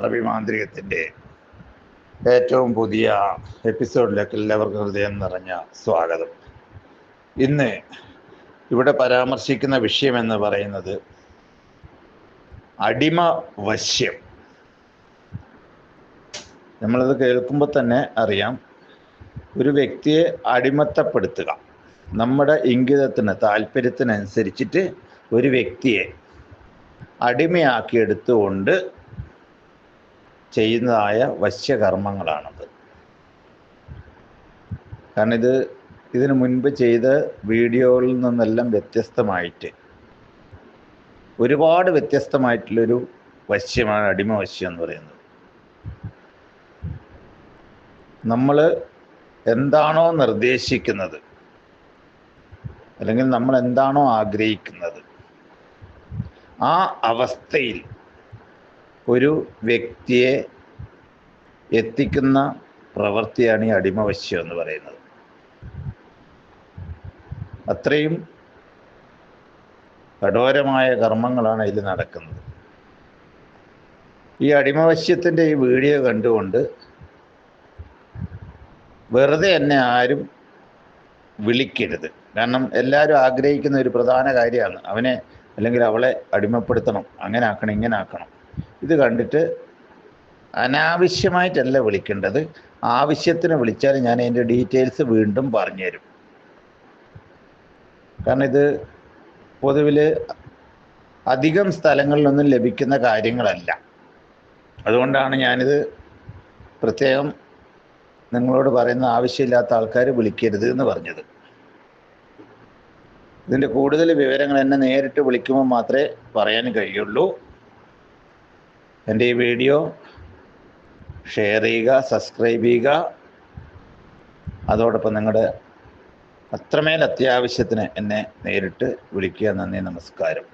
അറബിമാന്ത്രികത്തിൻ്റെ ഏറ്റവും പുതിയ എപ്പിസോഡിലേക്ക് എല്ലാവർക്കും ഹൃദയം നിറഞ്ഞ സ്വാഗതം. ഇന്ന് ഇവിടെ പരാമർശിക്കുന്ന വിഷയം എന്ന് പറയുന്നത് അടിമ വശ്യം. നമ്മളത് കേൾക്കുമ്പോൾ തന്നെ അറിയാം, ഒരു വ്യക്തിയെ അടിമത്തപ്പെടുത്തുക, നമ്മുടെ ഇംഗിതത്തിന് താല്പര്യത്തിനനുസരിച്ചിട്ട് ഒരു വ്യക്തിയെ അടിമയാക്കിയെടുത്തുകൊണ്ട് ചെയ്യുന്നതായ വശ്യകർമ്മങ്ങളാണത്. കാരണം ഇതിനു മുൻപ് ചെയ്ത വീഡിയോകളിൽ നിന്നെല്ലാം വ്യത്യസ്തമായിട്ട് ഒരുപാട് വ്യത്യസ്തമായിട്ടുള്ളൊരു വശ്യമാണ് അടിമ വശ്യം എന്ന് പറയുന്നത്. നമ്മൾ എന്താണോ നിർദ്ദേശിക്കുന്നത്, അല്ലെങ്കിൽ നമ്മൾ എന്താണോ ആഗ്രഹിക്കുന്നത്, ആ അവസ്ഥയിൽ ഒരു വ്യക്തിയെ എത്തിക്കുന്ന പ്രവൃത്തിയാണ് ഈ അടിമവശ്യം എന്ന് പറയുന്നത്. അത്രയും കഠോരമായ കർമ്മങ്ങളാണ് അതിൽ നടക്കുന്നത്. ഈ അടിമവശ്യത്തിൻ്റെ ഈ വീഡിയോ കണ്ടുകൊണ്ട് വെറുതെ എന്നെ ആരും വിളിക്കരുത്. കാരണം എല്ലാവരും ആഗ്രഹിക്കുന്ന ഒരു പ്രധാന കാര്യമാണ് അവനെ അല്ലെങ്കിൽ അവളെ അടിമപ്പെടുത്തണം, അങ്ങനെ ആക്കണം, ഇങ്ങനെ ആക്കണം. ഇത് കണ്ടിട്ട് അനാവശ്യമായിട്ടല്ല വിളിക്കേണ്ടത്. ആവശ്യത്തിന് വിളിച്ചാൽ ഞാൻ അതിൻ്റെ ഡീറ്റെയിൽസ് വീണ്ടും പറഞ്ഞുതരും. കാരണം ഇത് പൊതുവിൽ അധികം സ്ഥലങ്ങളിലൊന്നും ലഭിക്കുന്ന കാര്യങ്ങളല്ല. അതുകൊണ്ടാണ് ഞാനിത് പ്രത്യേകം നിങ്ങളോട് പറയുന്ന, ആവശ്യമില്ലാത്ത ആൾക്കാർ വിളിക്കരുത് എന്ന് പറഞ്ഞത്. ഇതിൻ്റെ കൂടുതൽ വിവരങ്ങൾ എന്നെ നേരിട്ട് വിളിക്കുമ്പോൾ മാത്രമേ പറയാൻ കഴിയുള്ളൂ. എൻ്റെ ഈ വീഡിയോ ഷെയർ ചെയ്യുക, സബ്സ്ക്രൈബ് ചെയ്യുക. അതോടൊപ്പം നിങ്ങളുടെ അത്രമേൽ അത്യാവശ്യത്തിന് എന്നെ നേരിട്ട് വിളിക്കുക. നന്ദി, നമസ്കാരം.